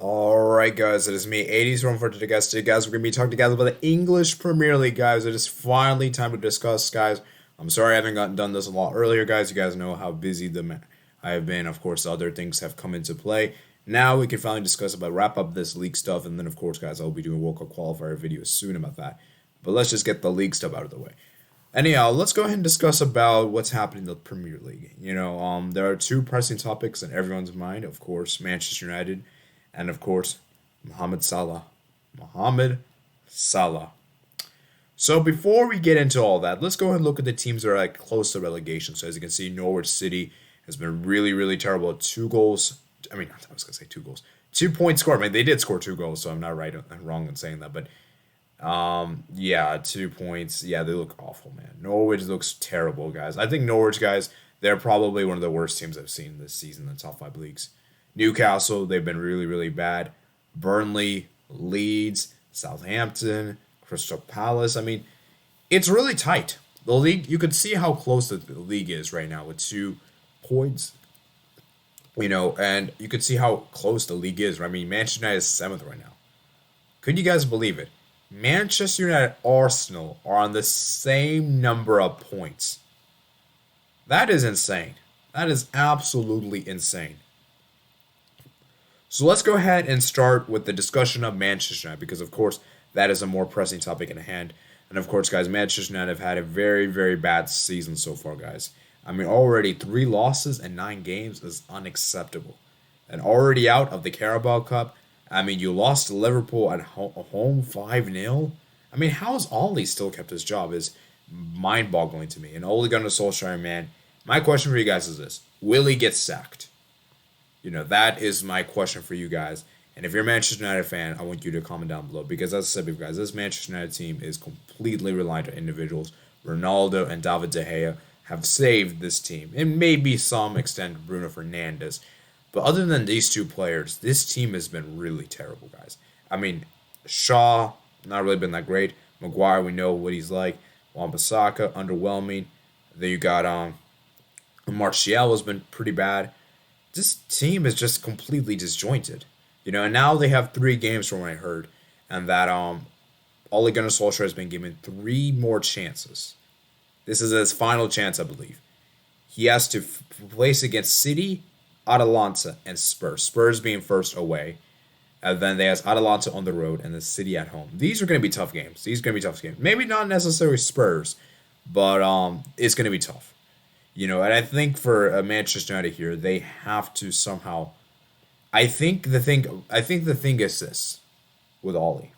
Alright guys, it is me, 80s from for today guys. Today guys, we're going to be talking together about the English Premier League guys. It is finally time to discuss guys. I'm sorry I haven't done this a lot earlier guys. You guys know how busy I have been. Of course, other things have come into play. Now we can finally discuss about wrap up this league stuff, and then of course guys, I'll be doing a World Cup qualifier video soon about that. But let's just get the league stuff out of the way. Anyhow, let's go ahead and discuss about what's happening in the Premier League. There are two pressing topics in everyone's mind. Of course, Manchester United, and of course, Mohamed Salah. Mohamed Salah. So before we get into all that, let's go ahead and look at the teams that are like close to relegation. So as you can see, Norwich City has been really, really terrible at 2 goals. I mean, I was gonna say 2 goals. 2 points scored. I mean, they did score 2 goals, so I'm not wrong in saying that. But yeah, 2 points. Yeah, they look awful, man. Norwich looks terrible, guys. I think Norwich, guys, they're probably one of the worst teams I've seen this season in the top five leagues. Newcastle, they've been really, really bad. Burnley, Leeds, Southampton, Crystal Palace. I mean, it's really tight. The league, you can see how close the league is right now with 2 points. And you can see how close the league is. I mean, Manchester United is seventh right now. Could you guys believe it? Manchester United, Arsenal are on the same number of points. That is insane. That is absolutely insane. So let's go ahead and start with the discussion of Manchester United because, of course, that is a more pressing topic in hand. And, of course, guys, Manchester United have had a very, very bad season so far, guys. I mean, already 3 losses in 9 games is unacceptable. And already out of the Carabao Cup, I mean, you lost to Liverpool at home 5-0. I mean, how has Ollie still kept his job is mind-boggling to me. And Ole Gunnar Solskjaer, man, my question for you guys is this. Will he get sacked? That is my question for you guys. And if you're a Manchester United fan, I want you to comment down below. Because as I said before, guys, this Manchester United team is completely reliant on individuals. Ronaldo and David De Gea have saved this team. And maybe some extent Bruno Fernandes. But other than these two players, this team has been really terrible, guys. I mean, Shaw, not really been that great. Maguire, we know what he's like. Wan-Bissaka, underwhelming. Then you got Martial has been pretty bad. This team is just completely disjointed. And now they have 3 games from what I heard. And that Ole Gunnar Solskjaer has been given 3 more chances. This is his final chance, I believe. He has to place against City, Atalanta, and Spurs. Spurs being first away. And then they have Atalanta on the road and then City at home. These are going to be tough games. Maybe not necessarily Spurs, but it's going to be tough. And I think for Manchester United here, they have to somehow. I think the thing is this with Ollie.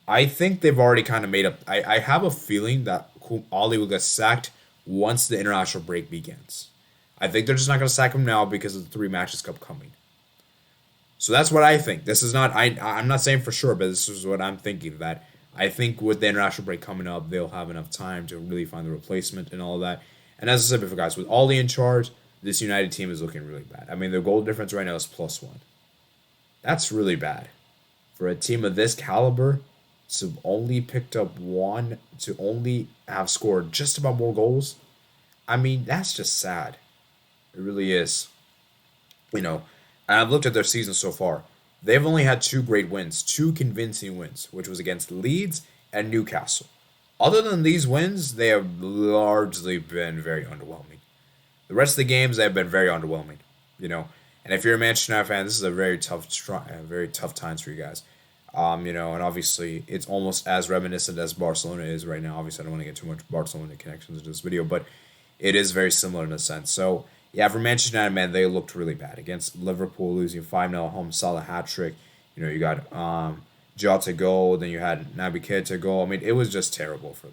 I think they've already kind of made up. I have a feeling that Ollie will get sacked once the international break begins. I think they're just not going to sack him now because of the 3 matches upcoming. So that's what I think. This is not. I'm not saying for sure, but this is what I'm thinking. That I think with the international break coming up, they'll have enough time to really find the replacement and all of that. And as I said before, guys, with Ollie in charge, this United team is looking really bad. I mean, their goal difference right now is +1. That's really bad. For a team of this caliber, to only picked up 1, to only have scored just about more goals, I mean, that's just sad. It really is. And I've looked at their season so far. They've only had 2 great wins, 2 convincing wins, which was against Leeds and Newcastle. Other than these wins, they have largely been very underwhelming. The rest of the games, they have been very underwhelming. And if you're a Manchester United fan, this is a very tough times for you guys. And obviously it's almost as reminiscent as Barcelona is right now. Obviously, I don't want to get too much Barcelona connections into this video, but it is very similar in a sense. So yeah, for Manchester United, man, they looked really bad against Liverpool, losing 5-0 at home. Salah hat trick. You got Jota goal, then you had Naby Keita goal. I mean, it was just terrible for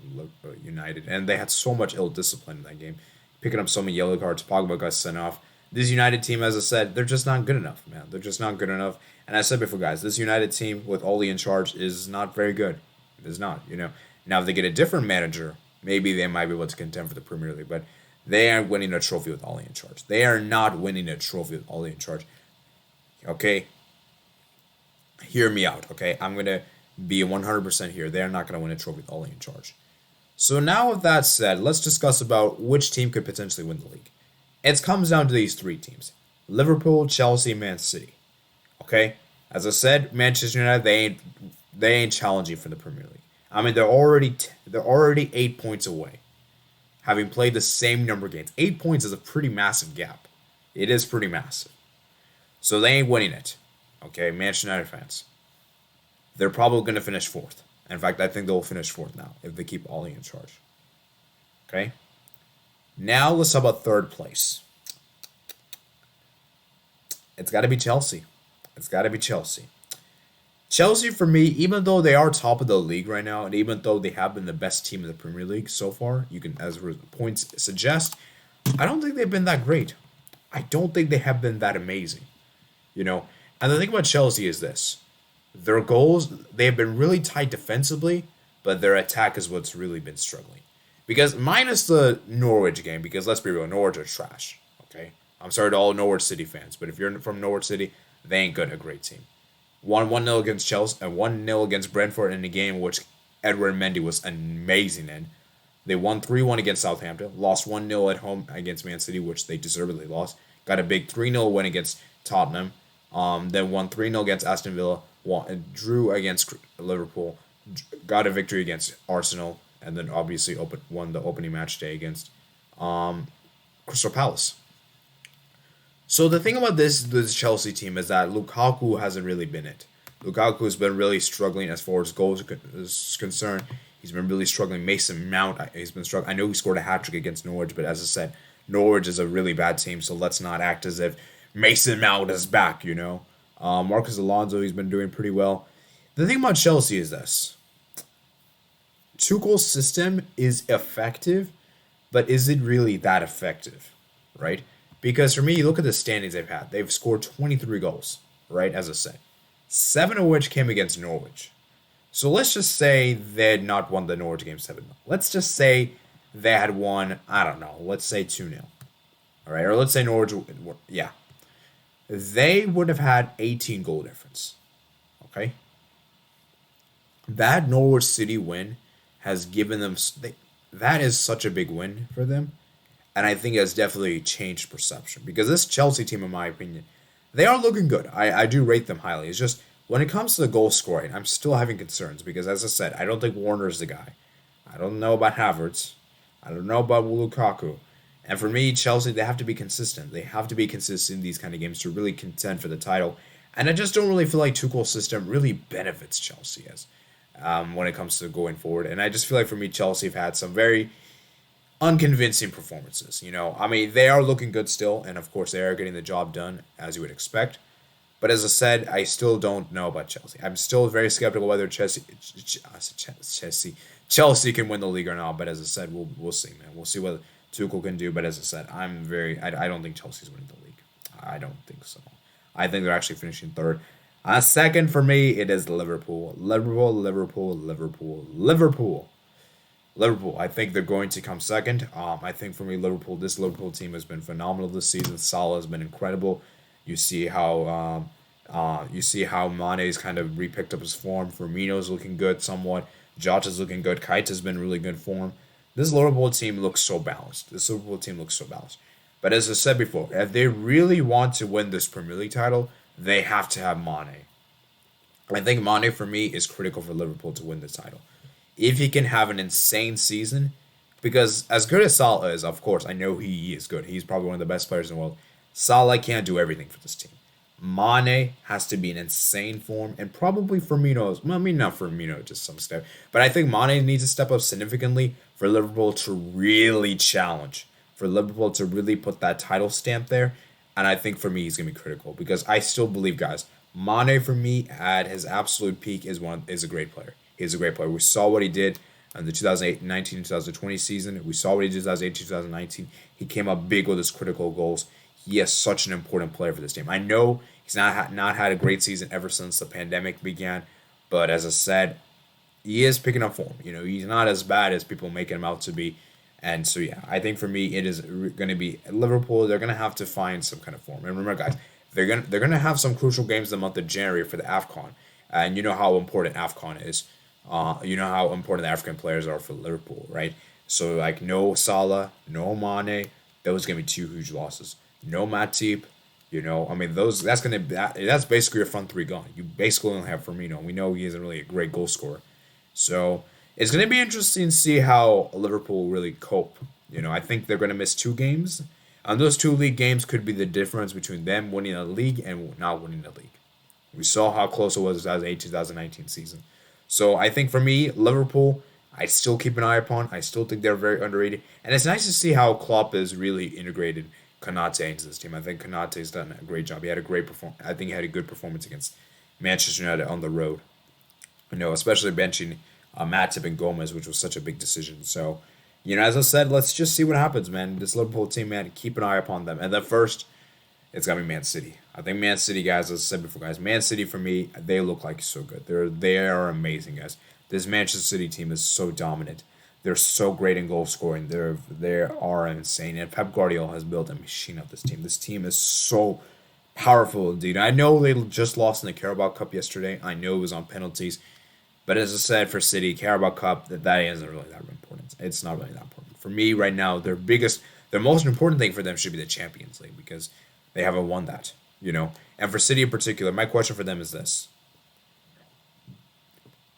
United, and they had so much ill discipline in that game, picking up so many yellow cards. Pogba got sent off. This United team, as I said, they're just not good enough, man. They're just not good enough. And I said before, guys, this United team with Ole in charge is not very good. It is not. Now if they get a different manager, maybe they might be able to contend for the Premier League, but they aren't winning a trophy with Ole in charge. They are not winning a trophy with Ole in charge. Okay? Hear me out, okay? I'm going to be 100% here. They are not going to win a trophy with Ole in charge. So now with that said, let's discuss about which team could potentially win the league. It comes down to these 3 teams. Liverpool, Chelsea, Man City. Okay? As I said, Manchester United they ain't challenging for the Premier League. I mean, they're already 8 points away, having played the same number of games. 8 points is a pretty massive gap. It is pretty massive. So they ain't winning it. Okay, Manchester United fans. They're probably going to finish fourth. In fact, I think they'll finish fourth now if they keep Ollie in charge. Okay. Now let's talk about third place. It's got to be Chelsea. It's got to be Chelsea. Chelsea, for me, even though they are top of the league right now, and even though they have been the best team in the Premier League so far, you can, as points suggest, I don't think they've been that great. I don't think they have been that amazing. You know, and the thing about Chelsea is this: their goals, they have been really tight defensively, but their attack is what's really been struggling. Because minus the Norwich game, because let's be real, Norwich are trash. Okay, I'm sorry to all Norwich City fans, but if you're from Norwich City, they ain't good a great team. Won 1-0 against Chelsea and 1-0 against Brentford in a game which Edward Mendy was amazing in. They won 3-1 against Southampton, lost 1-0 at home against Man City, which they deservedly lost. Got a big 3-0 win against Tottenham. Then won 3-0 against Aston Villa, drew against Liverpool, got a victory against Arsenal, and then obviously won the opening match day against Crystal Palace. So the thing about this Chelsea team is that Lukaku hasn't really been it. Lukaku has been really struggling as far as goals is concerned. He's been really struggling. Mason Mount, he's been struggling. I know he scored a hat trick against Norwich, but as I said, Norwich is a really bad team, so let's not act as if Mason Mount is back, you know. Marcus Alonso, he's been doing pretty well. The thing about Chelsea is this. Tuchel's system is effective, but is it really that effective, right? Because for me, you look at the standings they've had. They've scored 23 goals, right, as I said. 7 of which came against Norwich. So let's just say they had not won the Norwich game 7-0. Let's just say they had won, I don't know, let's say 2-0. All right, or let's say Norwich, yeah. They would have had 18 goal difference. Okay? That Norwich City win has given them, that is such a big win for them. And I think it has definitely changed perception. Because this Chelsea team, in my opinion, they are looking good. I do rate them highly. It's just, when it comes to the goal scoring, I'm still having concerns. Because as I said, I don't think Warner's the guy. I don't know about Havertz. I don't know about Lukaku. And for me, Chelsea, they have to be consistent. They have to be consistent in these kind of games to really contend for the title. And I just don't really feel like Tuchel's system really benefits Chelsea as when it comes to going forward. And I just feel like for me, Chelsea have had some very unconvincing performances. You know, I mean, they are looking good still, and of course, they are getting the job done as you would expect. But as I said, I still don't know about Chelsea. I'm still very skeptical whether Chelsea can win the league or not. But as I said, we'll see, man. We'll see what Tuchel can do. But as I said, I don't think Chelsea's winning the league. I don't think so. I think they're actually finishing third. Second for me, it is Liverpool. Liverpool, I think they're going to come second. I think for me, this Liverpool team has been phenomenal this season. Salah has been incredible. You see how Mane's kind of repicked up his form. Firmino's looking good somewhat. Jota's looking good. Keita's been really good form. This Liverpool team looks so balanced. But as I said before, if they really want to win this Premier League title, they have to have Mane. I think Mane, for me, is critical for Liverpool to win the title. If he can have an insane season, because as good as Salah is, of course, I know he is good. He's probably one of the best players in the world. Salah can't do everything for this team. Mane has to be in insane form, and probably Firmino. Well, I mean, not Firmino, just some step. But I think Mane needs to step up significantly for Liverpool to really challenge, for Liverpool to really put that title stamp there. And I think for me, he's gonna be critical because I still believe, guys, Mane for me at his absolute peak is a great player. He's a great player. We saw what he did in the 2019-2020 season. We saw what he did in 2018-2019. He came up big with his critical goals. He is such an important player for this team. I know he's not had a great season ever since the pandemic began, but as I said, he is picking up form. You know, he's not as bad as people make him out to be. And so, yeah, I think for me, it is going to be Liverpool. They're going to have to find some kind of form. And remember, guys, they're gonna have some crucial games in the month of January for the AFCON. And you know how important AFCON is. You know how important the African players are for Liverpool, right? So, like, no Salah, no Mane. Those are going to be two huge losses. No Matip, I mean, that's basically your front three gone. You basically only have Firmino. We know he isn't really a great goal scorer, so it's gonna be interesting to see how Liverpool really cope. I think they're gonna miss 2 games, and those 2 league games could be the difference between them winning the league and not winning the league. We saw how close it was 2018-2019 season. So I think for me, Liverpool, I still keep an eye upon. I still think they're very underrated, and it's nice to see how Klopp has really integrated Konate into this team. I think Konate's done a great job. He had a great perform. I think he had a good performance against Manchester United on the road. Especially benching Matip and Gomez, which was such a big decision. So, as I said, let's just see what happens, man. This Liverpool team, man, keep an eye upon them. And then first, it's gonna be Man City. I think Man City, guys, as I said before, guys, Man City for me, they look like so good. They are amazing, guys. This Manchester City team is so dominant. They're so great in goal scoring. They are insane. And Pep Guardiola has built a machine of this team. This team is so powerful indeed. I know they just lost in the Carabao Cup yesterday. I know it was on penalties. But as I said, for City, Carabao Cup, that isn't really that important. It's not really that important. For me, right now, their most important thing for them should be the Champions League because they haven't won that. And for City in particular, my question for them is this.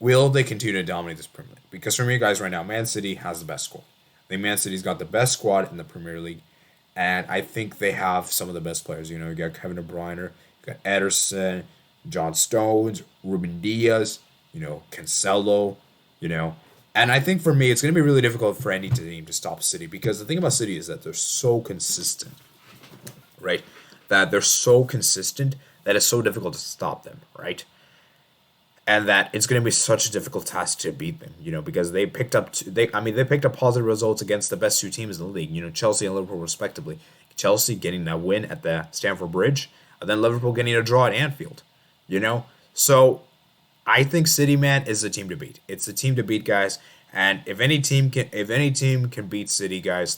Will they continue to dominate this Premier League? Because for me, guys, right now, Man City has the best squad. I think Man City's got the best squad in the Premier League. And I think they have some of the best players. You got Kevin De Bruyne, you got Ederson, John Stones, Ruben Diaz, Cancelo, And I think for me, it's going to be really difficult for any team to stop City because the thing about City is that they're so consistent, right? That they're so consistent that it's so difficult to stop them, right? And that it's going to be such a difficult task to beat them, because they picked up they picked up positive results against the best 2 teams in the league, Chelsea and Liverpool respectively. Chelsea getting that win at the Stamford Bridge, and then Liverpool getting a draw at Anfield, So I think City, man, is the team to beat. It's the team to beat, guys. And if any team can beat City, guys,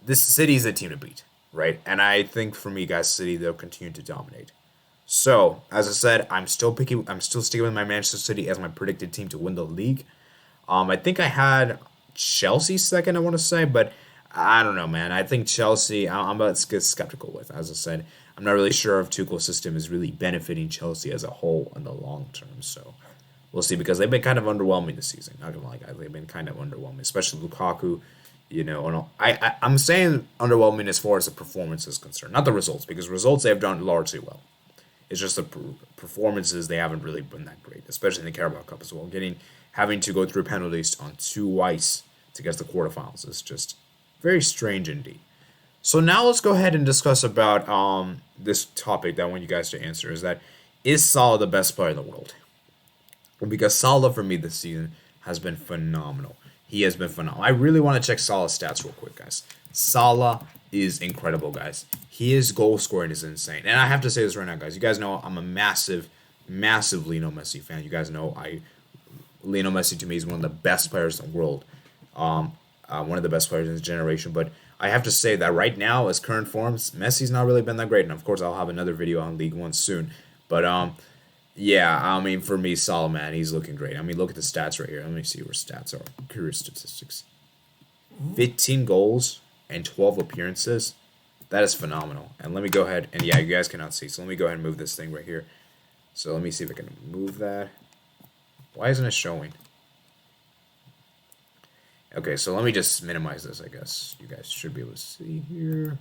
this City's the team to beat, right? And I think for me, guys, City, they'll continue to dominate. So, as I said, I'm still sticking with my Manchester City as my predicted team to win the league. I think I had Chelsea second, I want to say, but I don't know, man. I think Chelsea, I'm a bit skeptical with. As I said, I'm not really sure if Tuchel's system is really benefiting Chelsea as a whole in the long term. So, we'll see, because they've been kind of underwhelming this season. Not gonna lie, guys, they've been kind of underwhelming, especially Lukaku. I'm saying underwhelming as far as the performance is concerned, not the results, because results they have done largely well. It's just the performances they haven't really been that great, especially in the Carabao Cup as well. Having to go through penalties on twice to get to the quarterfinals is just very strange indeed. So now let's go ahead and discuss about this topic that I want you guys to answer is Salah the best player in the world? Because Salah for me this season has been phenomenal. He has been phenomenal. I really want to check Salah's stats real quick, guys. Salah is incredible, guys. His goal scoring is insane. And I have to say this right now, guys. You guys know I'm a massive, massive Lionel Messi fan. You guys know Lionel Messi to me is one of the best players in the world. One of the best players in his generation. But I have to say that right now, as current forms, Messi's not really been that great. And of course, I'll have another video on League One soon. But for me, Salah, man, he's looking great. Look at the stats right here. Let me see where stats are. Career statistics. 15 goals and 12 appearances. That is phenomenal. And let me go ahead, and yeah, you guys cannot see, so let me go ahead and move this thing right here. So let me see if I can move that. Why isn't it showing? Okay, so let me just minimize this, I guess. You guys should be able to see here.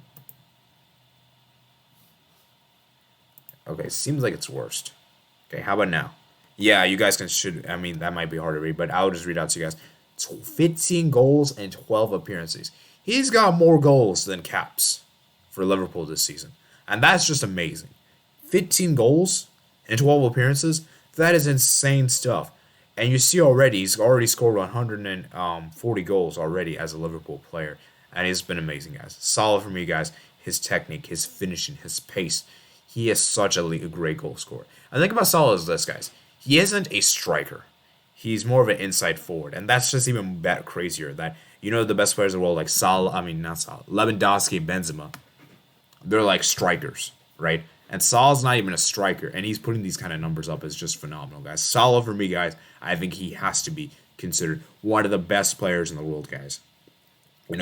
Okay, seems like it's worst. Okay, how about now? Yeah, you guys that might be hard to read, but I'll just read out to you guys. 15 goals and 12 appearances. He's got more goals than caps for Liverpool this season. And that's just amazing. 15 goals and 12 appearances, that is insane stuff. And you see already, he's already scored 140 goals already as a Liverpool player. And it's been amazing, guys. Solid for me, guys. His technique, his finishing, his pace. He is such a great goal scorer. And think about Salah is this, guys. He isn't a striker. He's more of an inside forward. And that's just even crazier. That, the best players in the world, like Lewandowski and Benzema, they're like strikers, right? And Salah's not even a striker, and he's putting these kind of numbers up is just phenomenal, guys. Salah, for me, guys, I think he has to be considered one of the best players in the world, guys.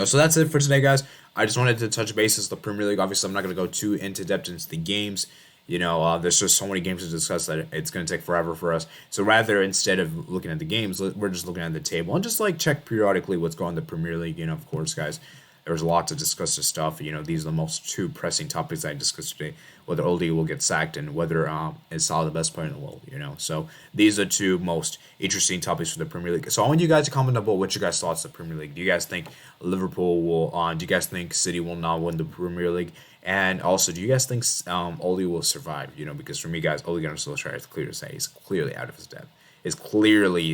So that's it for today, guys. I just wanted to touch bases the Premier League. Obviously, I'm not going to go too into depth into the games. There's just so many games to discuss that it's going to take forever for us. So rather, instead of looking at the games, we're just looking at the table and just like check periodically what's going on in the Premier League. Of course, guys, there's a lot to discuss this stuff. These are the most two pressing topics I discussed today. Whether Oldie will get sacked and whether is Salah the best player in the world. So these are two most interesting topics for the Premier League. So I want you guys to comment down below what you guys thoughts of the Premier League. Do you guys think Liverpool will? Do you guys think City will not win the Premier League? And also, do you guys think Ole will survive? Because for me, guys, Ole Gunnar Solskjaer is clear to say he's clearly out of his depth. He's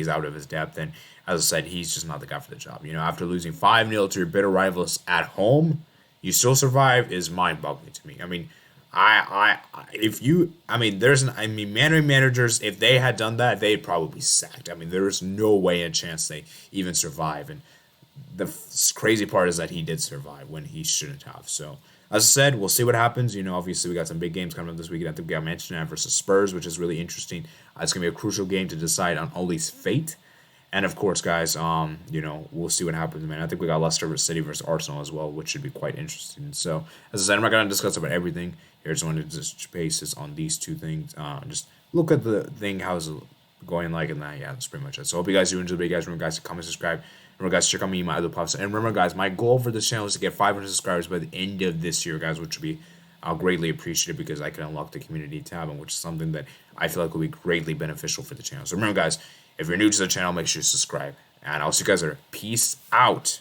out of his depth, and as I said, he's just not the guy for the job. After losing 5-0 to your bitter rivals at home, you still survive is mind-boggling to me. I mean, managers, if they had done that, they'd probably be sacked. I mean, there's no way and chance they even survive. And the crazy part is that he did survive when he shouldn't have. So, as I said, we'll see what happens. Obviously, we got some big games coming up this weekend. I think we got Manchester United versus Spurs, which is really interesting. It's going to be a crucial game to decide on Ole's fate. And of course, guys, we'll see what happens, man. I think we got Leicester City versus Arsenal as well, which should be quite interesting. So, as I said, I'm not going to discuss about everything. Here, I just wanted to just basis on these two things. Just look at the thing, how's it going like, and that, yeah, that's pretty much it. So, hope you guys do enjoy the video, guys. Remember, guys, to comment, subscribe. Remember, guys, check out me and my other pops. And remember, guys, my goal for this channel is to get 500 subscribers by the end of this year, guys, which would be greatly appreciated because I can unlock the community tab, and which is something that I feel like will be greatly beneficial for the channel. So remember, guys, if you're new to the channel, make sure you subscribe. And I'll see you guys later. Peace out.